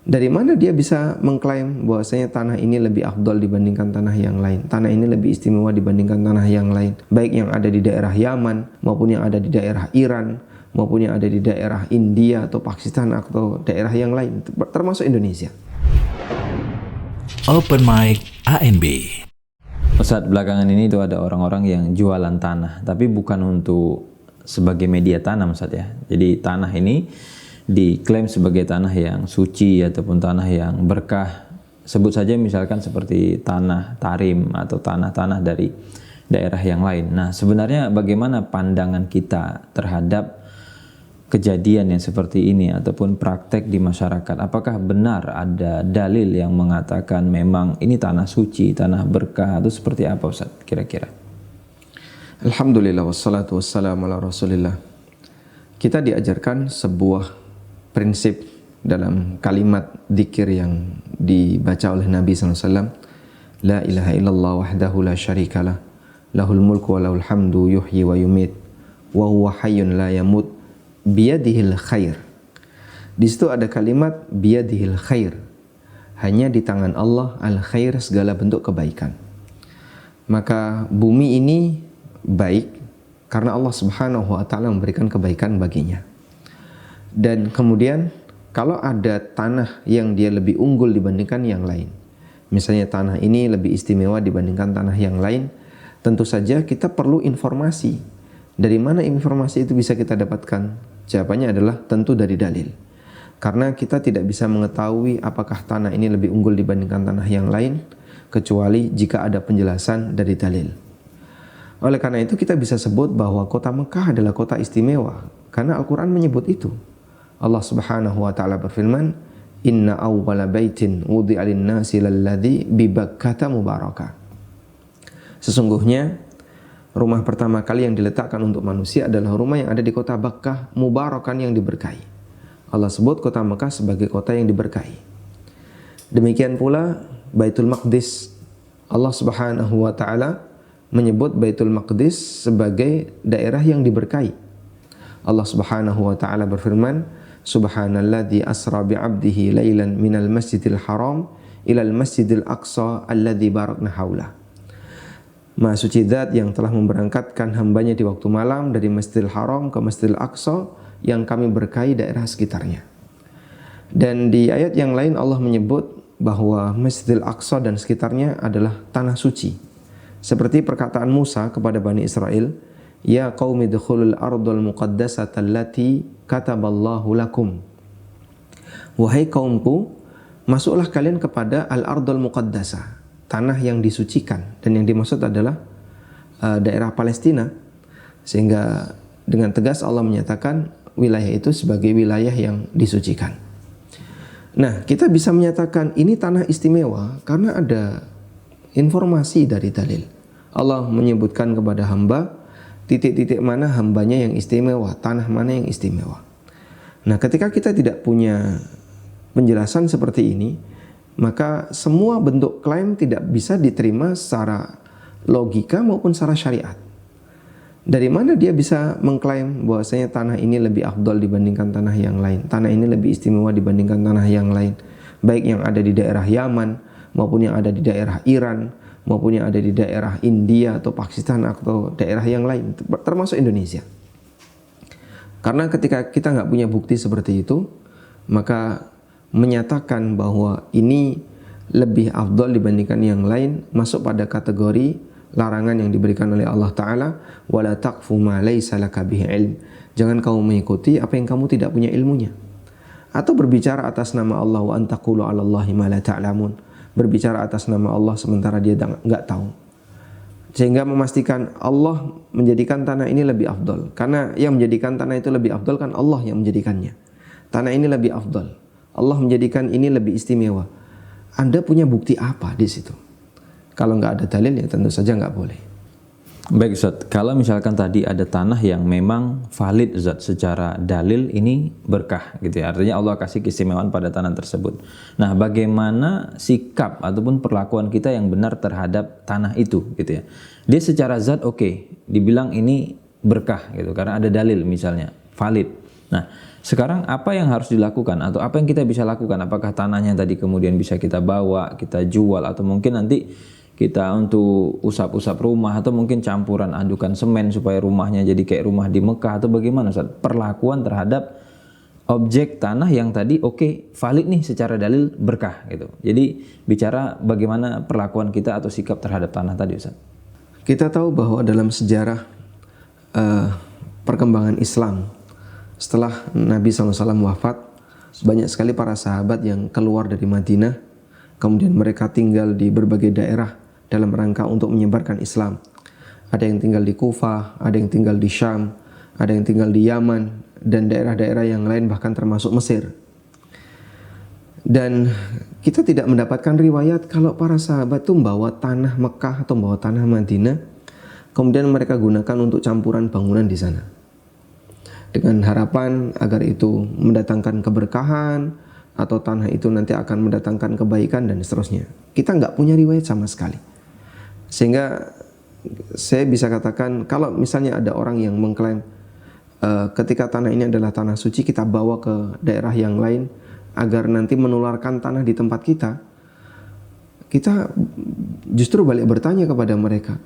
Dari mana dia bisa mengklaim bahwasanya tanah ini lebih afdol dibandingkan tanah yang lain? Tanah ini lebih istimewa dibandingkan tanah yang lain. Baik yang ada di daerah Yaman, maupun yang ada di daerah Iran, maupun yang ada di daerah India atau Pakistan atau daerah yang lain, termasuk Indonesia. Open Mic ANB. Ustadz, belakangan ini tuh ada orang-orang yang jualan tanah, tapi bukan untuk sebagai media tanam, Ustadz ya. Jadi tanah ini diklaim sebagai tanah yang suci ataupun tanah yang berkah. Sebut saja misalkan seperti tanah Tarim atau tanah-tanah dari daerah yang lain. Nah, sebenarnya bagaimana pandangan kita terhadap kejadian yang seperti ini ataupun praktek di masyarakat? Apakah benar ada dalil yang mengatakan memang ini tanah suci, tanah berkah, atau seperti apa, Ustaz, kira-kira? Alhamdulillah wassalatu wassalamu ala Rasulillah. Kita diajarkan sebuah prinsip dalam kalimat dzikir yang dibaca oleh Nabi SAW. La ilaha illallah wahdahu la syarikalah, lahul mulku wa lahul hamdu yuhyi wa yumit, wa huwa hayyun la yamut, biyadihil khair. Di situ ada kalimat biyadihil khair. Hanya di tangan Allah al khair, segala bentuk kebaikan. Maka bumi ini baik karena Allah Subhanahu wa taala memberikan kebaikan baginya. Dan kemudian kalau ada tanah yang dia lebih unggul dibandingkan yang lain, misalnya tanah ini lebih istimewa dibandingkan tanah yang lain, tentu saja kita perlu informasi. Dari mana informasi itu bisa kita dapatkan? Jawabannya adalah tentu dari dalil. Karena kita tidak bisa mengetahui apakah tanah ini lebih unggul dibandingkan tanah yang lain, kecuali jika ada penjelasan dari dalil. Oleh karena itu kita bisa sebut bahwa kota Mekah adalah kota istimewa, karena Al-Quran menyebut itu. Allah Subhanahu wa taala berfirman, "Inna awwala baitin wudi'a lin-nasi lalladzi bi Bakkah mubarakah." Sesungguhnya rumah pertama kali yang diletakkan untuk manusia adalah rumah yang ada di kota Bakkah, mubarakan, yang diberkahi. Allah sebut kota Mekah sebagai kota yang diberkahi. Demikian pula Baitul Maqdis. Allah Subhanahu wa taala menyebut Baitul Maqdis sebagai daerah yang diberkahi. Allah Subhanahu wa taala berfirman, Subhanalladzi asra bi'abdihi lailan minal masjidil haram ilal masjidil aqsa alladzi barakna haulah. Maha suci zat yang telah memberangkatkan hambanya di waktu malam dari Masjidil Haram ke Masjidil Aqsa yang kami berkahi daerah sekitarnya. Dan di ayat yang lain Allah menyebut bahwa Masjidil Aqsa dan sekitarnya adalah tanah suci. Seperti perkataan Musa kepada Bani Israel, Ya qaumi dukhulul ardul muqaddasata allati kataballahu lakum. Wahai kaumku, masuklah kalian kepada al-ardul muqaddasah, tanah yang disucikan, dan yang dimaksud adalah daerah Palestina. Sehingga dengan tegas Allah menyatakan wilayah itu sebagai wilayah yang disucikan. Nah, kita bisa menyatakan ini tanah istimewa karena ada informasi dari dalil. Allah menyebutkan kepada hamba titik-titik mana hambanya yang istimewa, tanah mana yang istimewa. Nah, ketika kita tidak punya penjelasan seperti ini, maka semua bentuk klaim tidak bisa diterima secara logika maupun secara syariat. Dari mana dia bisa mengklaim bahwasanya tanah ini lebih afdol dibandingkan tanah yang lain, tanah ini lebih istimewa dibandingkan tanah yang lain, baik yang ada di daerah Yaman maupun yang ada di daerah Iran maupun yang ada di daerah India atau Pakistan atau daerah yang lain, termasuk Indonesia. Karena ketika kita nggak punya bukti seperti itu, maka menyatakan bahwa ini lebih afdol dibandingkan yang lain masuk pada kategori larangan yang diberikan oleh Allah Ta'ala, wala taqfu ma laysa laka bihi ilm. Jangan kamu mengikuti apa yang kamu tidak punya ilmunya. Atau berbicara atas nama Allah, wa antaqulu 'ala Allahi ma la ta'lamun. Berbicara atas nama Allah sementara dia nggak tahu. Sehingga memastikan Allah menjadikan tanah ini lebih afdol. Karena yang menjadikan tanah itu lebih afdol kan Allah yang menjadikannya. Tanah ini lebih afdol. Allah menjadikan ini lebih istimewa. Anda punya bukti apa di situ? Kalau nggak ada dalil ya tentu saja nggak boleh. Baik Ustaz, kalau misalkan tadi ada tanah yang memang valid Ustaz secara dalil ini berkah gitu ya. Artinya Allah kasih keistimewaan pada tanah tersebut. Nah, bagaimana sikap ataupun perlakuan kita yang benar terhadap tanah itu gitu ya. Dia secara zat oke, dibilang ini berkah gitu karena ada dalil misalnya, valid. Nah, sekarang apa yang harus dilakukan atau apa yang kita bisa lakukan? Apakah tanahnya tadi kemudian bisa kita bawa, kita jual, atau mungkin nanti kita untuk usap-usap rumah, atau mungkin campuran adukan semen supaya rumahnya jadi kayak rumah di Mekah, atau bagaimana Ustaz? Perlakuan terhadap objek tanah yang tadi valid nih secara dalil berkah gitu. Jadi bicara bagaimana perlakuan kita atau sikap terhadap tanah tadi Ustaz. Kita tahu bahwa dalam sejarah perkembangan Islam setelah Nabi SAW wafat, banyak sekali para sahabat yang keluar dari Madinah, kemudian mereka tinggal di berbagai daerah dalam rangka untuk menyebarkan Islam. Ada yang tinggal di Kufah, ada yang tinggal di Syam, ada yang tinggal di Yaman, dan daerah-daerah yang lain bahkan termasuk Mesir. Dan kita tidak mendapatkan riwayat kalau para sahabat itu membawa tanah Mekah atau membawa tanah Madinah, kemudian mereka gunakan untuk campuran bangunan di sana, dengan harapan agar itu mendatangkan keberkahan atau tanah itu nanti akan mendatangkan kebaikan dan seterusnya. Kita nggak punya riwayat sama sekali. Sehingga saya bisa katakan kalau misalnya ada orang yang mengklaim ketika tanah ini adalah tanah suci, kita bawa ke daerah yang lain agar nanti menularkan tanah di tempat kita justru balik bertanya kepada mereka,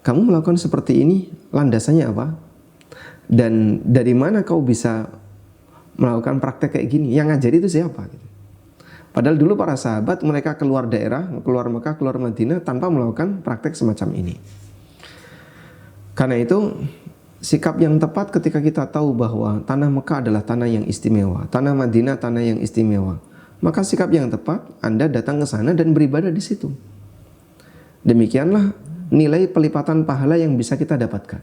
kamu melakukan seperti ini landasannya apa? Dan dari mana kau bisa melakukan praktek kayak gini? Yang ngajari itu siapa? Padahal dulu para sahabat mereka keluar daerah, keluar Mekah, keluar Madinah tanpa melakukan praktek semacam ini. Karena itu sikap yang tepat ketika kita tahu bahwa tanah Mekah adalah tanah yang istimewa, tanah Madinah tanah yang istimewa, maka sikap yang tepat Anda datang ke sana dan beribadah di situ. Demikianlah nilai pelipatan pahala yang bisa kita dapatkan.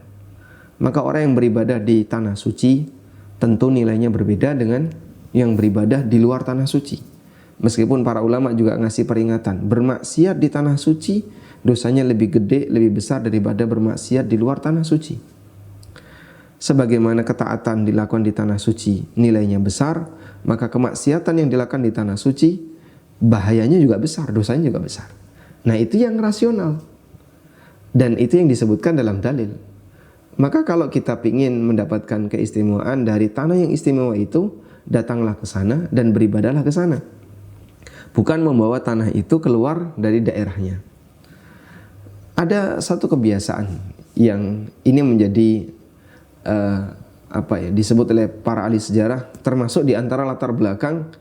Maka orang yang beribadah di tanah suci tentu nilainya berbeda dengan yang beribadah di luar tanah suci. Meskipun para ulama juga ngasih peringatan, bermaksiat di tanah suci dosanya lebih gede, lebih besar daripada bermaksiat di luar tanah suci. Sebagaimana ketaatan dilakukan di tanah suci nilainya besar, maka kemaksiatan yang dilakukan di tanah suci bahayanya juga besar, dosanya juga besar. Nah, itu yang rasional. Dan itu yang disebutkan dalam dalil. Maka kalau kita ingin mendapatkan keistimewaan dari tanah yang istimewa itu, datanglah ke sana dan beribadahlah ke sana. Bukan membawa tanah itu keluar dari daerahnya. Ada satu kebiasaan yang ini menjadi disebut oleh para ahli sejarah, termasuk di antara latar belakang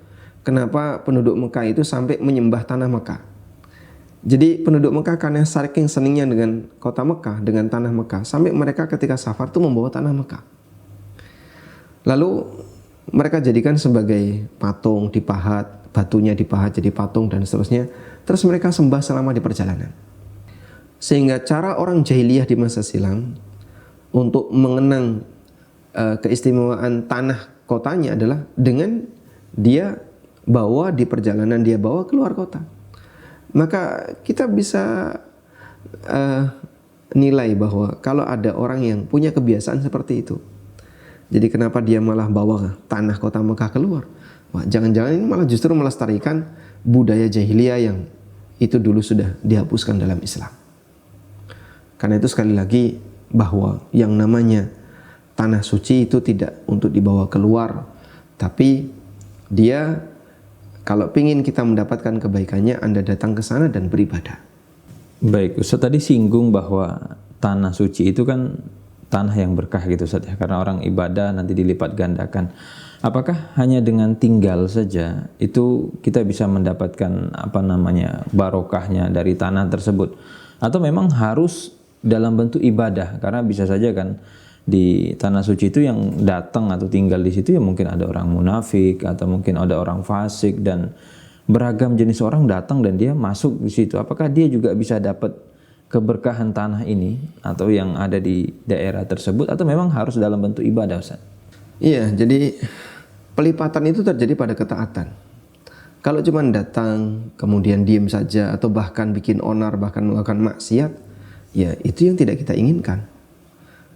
kenapa penduduk Mekah itu sampai menyembah tanah Mekah. Jadi penduduk Mekah karena saking seningnya dengan kota Mekah, dengan tanah Mekah, sampai mereka ketika safar itu membawa tanah Mekah. Lalu mereka jadikan sebagai patung, dipahat, batunya dipahat jadi patung dan seterusnya. Terus mereka sembah selama di perjalanan. Sehingga cara orang jahiliyah di masa silam untuk mengenang keistimewaan tanah kotanya adalah dengan dia bawa di perjalanan, dia bawa keluar kota. Maka kita bisa nilai bahwa kalau ada orang yang punya kebiasaan seperti itu, jadi kenapa dia malah bawa tanah kota Mekah keluar? Wah, jangan-jangan ini malah justru melestarikan budaya jahiliyah yang itu dulu sudah dihapuskan dalam Islam. Karena itu sekali lagi bahwa yang namanya tanah suci itu tidak untuk dibawa keluar, tapi dia kalau ingin kita mendapatkan kebaikannya, Anda datang ke sana dan beribadah. Baik, Ustaz tadi singgung bahwa tanah suci itu kan tanah yang berkah gitu Ustaz ya, karena orang ibadah nanti dilipat gandakan. Apakah hanya dengan tinggal saja itu kita bisa mendapatkan barokahnya dari tanah tersebut? Atau memang harus dalam bentuk ibadah? Karena bisa saja kan di tanah suci itu yang datang atau tinggal di situ ya mungkin ada orang munafik atau mungkin ada orang fasik dan beragam jenis orang datang dan dia masuk di situ. Apakah dia juga bisa dapat keberkahan tanah ini atau yang ada di daerah tersebut atau memang harus dalam bentuk ibadah Ustaz? Iya, jadi pelipatan itu terjadi pada ketaatan. Kalau cuma datang kemudian diam saja atau bahkan bikin onar, bahkan melakukan maksiat, ya itu yang tidak kita inginkan.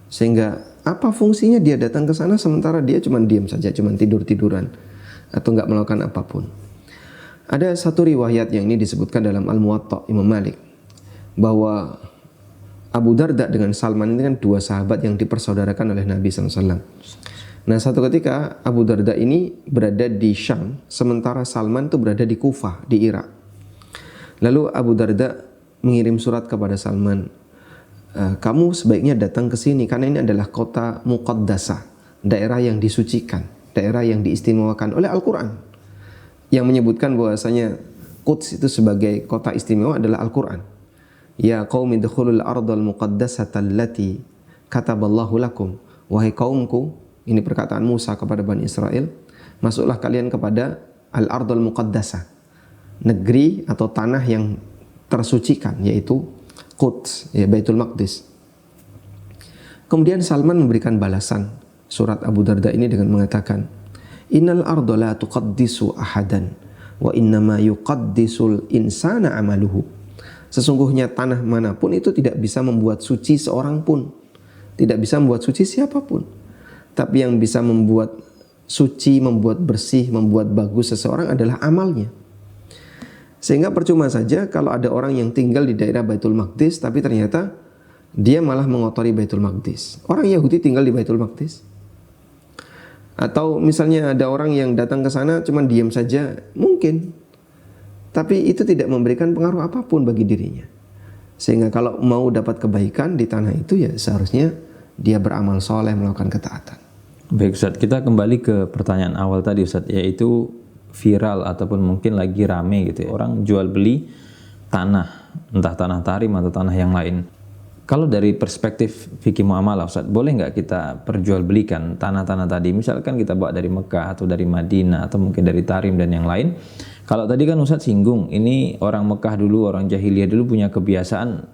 Sehingga apa fungsinya dia datang ke sana sementara dia cuma diam saja, cuma tidur-tiduran atau nggak melakukan apapun. Ada satu riwayat yang ini disebutkan dalam Al-Muwatta Imam Malik bahwa Abu Darda dengan Salman ini kan dua sahabat yang dipersaudarakan oleh Nabi SAW. Nah, satu ketika Abu Darda ini berada di Syam, sementara Salman itu berada di Kufah, di Irak. Lalu Abu Darda mengirim surat kepada Salman, kamu sebaiknya datang ke sini karena ini adalah kota muqaddasah, daerah yang disucikan, daerah yang diistimewakan oleh Al-Quran, yang menyebutkan bahwasanya Quds itu sebagai kota istimewa adalah Al-Quran. Ya qaumi dukhulul ardal muqaddasata allati kataballahu lakum. Wahai kaumku, ini perkataan Musa kepada Bani Israel, masuklah kalian kepada al-ardal muqaddasah, negeri atau tanah yang tersucikan, yaitu Quds, ya Baitul Maqdis. Kemudian Salman memberikan balasan surat Abu Darda ini dengan mengatakan, innal arda la tuqaddisu ahadan wa innama yuqaddisul insana amaluhu. Sesungguhnya tanah manapun itu tidak bisa membuat suci seorang pun, tidak bisa membuat suci siapapun. Tapi yang bisa membuat suci, membuat bersih, membuat bagus seseorang adalah amalnya. Sehingga percuma saja kalau ada orang yang tinggal di daerah Baitul Maqdis tapi ternyata dia malah mengotori Baitul Maqdis. Orang Yahudi tinggal di Baitul Maqdis. Atau misalnya ada orang yang datang ke sana cuma diam saja, mungkin. Tapi itu tidak memberikan pengaruh apapun bagi dirinya. Sehingga kalau mau dapat kebaikan di tanah itu, ya seharusnya dia beramal soleh, melakukan ketaatan. Baik Ustaz, kita kembali ke pertanyaan awal tadi Ustaz, yaitu viral ataupun mungkin lagi rame gitu ya. Orang jual beli tanah, entah tanah tarim atau tanah yang lain. Kalau dari perspektif fikih muamalah Ustaz, boleh nggak kita perjualbelikan tanah-tanah tadi? Misalkan kita bawa dari Mekah atau dari Madinah atau mungkin dari Tarim dan yang lain. Kalau tadi kan Ustaz singgung, ini orang Mekah dulu, orang jahiliyah dulu punya kebiasaan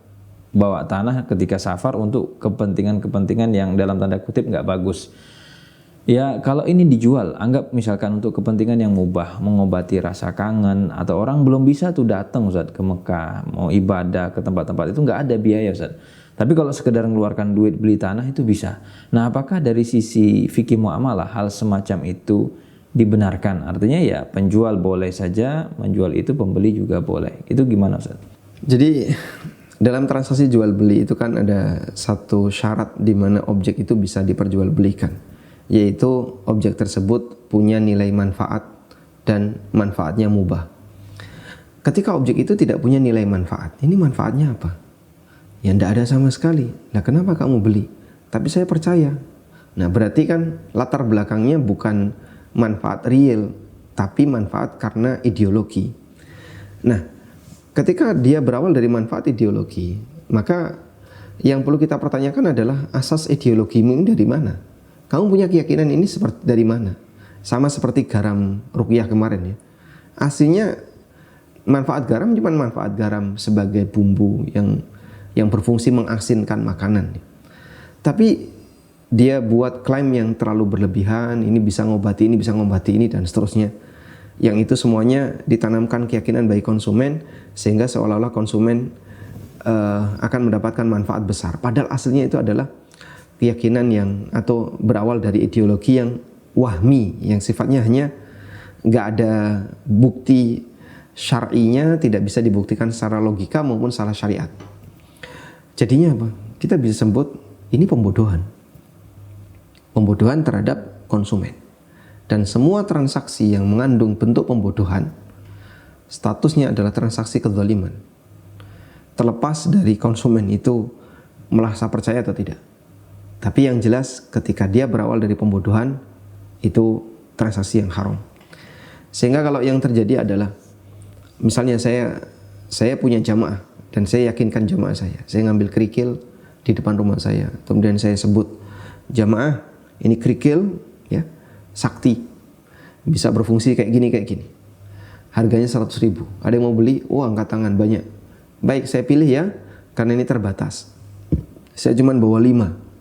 bawa tanah ketika safar untuk kepentingan-kepentingan yang dalam tanda kutip nggak bagus. Ya kalau ini dijual, anggap misalkan untuk kepentingan yang mubah, mengobati rasa kangen, atau orang belum bisa tuh datang Ustaz ke Mekah, mau ibadah ke tempat-tempat itu nggak ada biaya Ustaz. Tapi kalau sekedar mengeluarkan duit beli tanah itu bisa. Nah apakah dari sisi fikih muamalah hal semacam itu dibenarkan? Artinya ya penjual boleh saja, menjual itu pembeli juga boleh. Itu gimana Ustaz? Jadi dalam transaksi jual beli itu kan ada satu syarat di mana objek itu bisa diperjualbelikan, yaitu objek tersebut punya nilai manfaat dan manfaatnya mubah. Ketika objek itu tidak punya nilai manfaat, ini manfaatnya apa? Ya tidak ada sama sekali. Nah kenapa kamu beli? Tapi saya percaya. Nah berarti kan latar belakangnya bukan manfaat real, tapi manfaat karena ideologi. Nah ketika dia berawal dari manfaat ideologi, maka yang perlu kita pertanyakan adalah asas ideologimu ini dari mana? Kamu punya keyakinan ini seperti dari mana? Sama seperti garam ruqyah kemarin ya. Aslinya manfaat garam cuma manfaat garam sebagai bumbu yang berfungsi mengasinkan makanan. Tapi dia buat klaim yang terlalu berlebihan, ini bisa ngobati ini dan seterusnya. Yang itu semuanya ditanamkan keyakinan bagi konsumen sehingga seolah-olah konsumen akan mendapatkan manfaat besar. Padahal aslinya itu adalah keyakinan yang atau berawal dari ideologi yang wahmi, yang sifatnya hanya nggak ada bukti syar'inya, tidak bisa dibuktikan secara logika maupun secara syariat. Jadinya apa? Kita bisa sebut ini pembodohan. Pembodohan terhadap konsumen. Dan semua transaksi yang mengandung bentuk pembodohan, statusnya adalah transaksi kezaliman. Terlepas dari konsumen itu merasa percaya atau tidak. Tapi yang jelas ketika dia berawal dari pembodohan, itu transaksi yang haram. Sehingga kalau yang terjadi adalah, misalnya saya punya jamaah, dan saya yakinkan jamaah saya ngambil kerikil di depan rumah saya, kemudian saya sebut, jamaah ini kerikil ya sakti, bisa berfungsi kayak gini, harganya 100.000, ada yang mau beli? Oh angkat tangan banyak, baik saya pilih ya, karena ini terbatas, saya cuma bawa 5.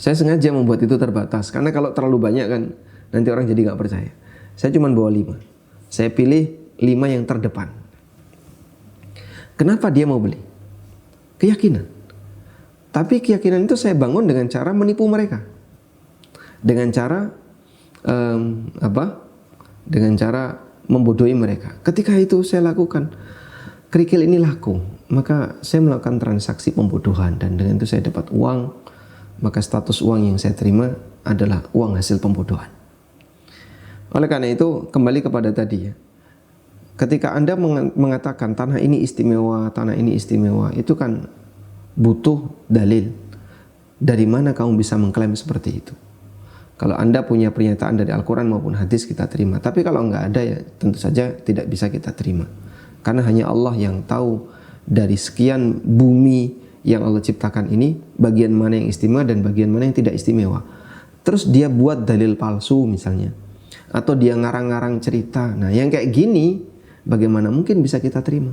Saya sengaja membuat itu terbatas, karena kalau terlalu banyak kan nanti orang jadi nggak percaya. Saya cuma bawa 5, saya pilih 5 yang terdepan. Kenapa dia mau beli? Keyakinan. Tapi keyakinan itu saya bangun dengan cara menipu mereka. Dengan cara Dengan cara membodohi mereka. Ketika itu saya lakukan, kerikil ini laku, maka saya melakukan transaksi pembodohan dan dengan itu saya dapat uang. Maka status uang yang saya terima adalah uang hasil pembodohan. Oleh karena itu, kembali kepada tadi ya. Ketika Anda mengatakan tanah ini istimewa, itu kan butuh dalil. Dari mana kamu bisa mengklaim seperti itu? Kalau Anda punya pernyataan dari Al-Quran maupun hadis, kita terima. Tapi kalau nggak ada, ya tentu saja tidak bisa kita terima. Karena hanya Allah yang tahu dari sekian bumi yang Allah ciptakan ini, bagian mana yang istimewa dan bagian mana yang tidak istimewa. Terus dia buat dalil palsu misalnya, atau dia ngarang-ngarang cerita. Nah, yang kayak gini bagaimana mungkin bisa kita terima?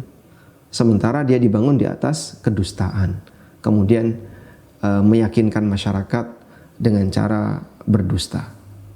Sementara dia dibangun di atas kedustaan, kemudian meyakinkan masyarakat dengan cara berdusta.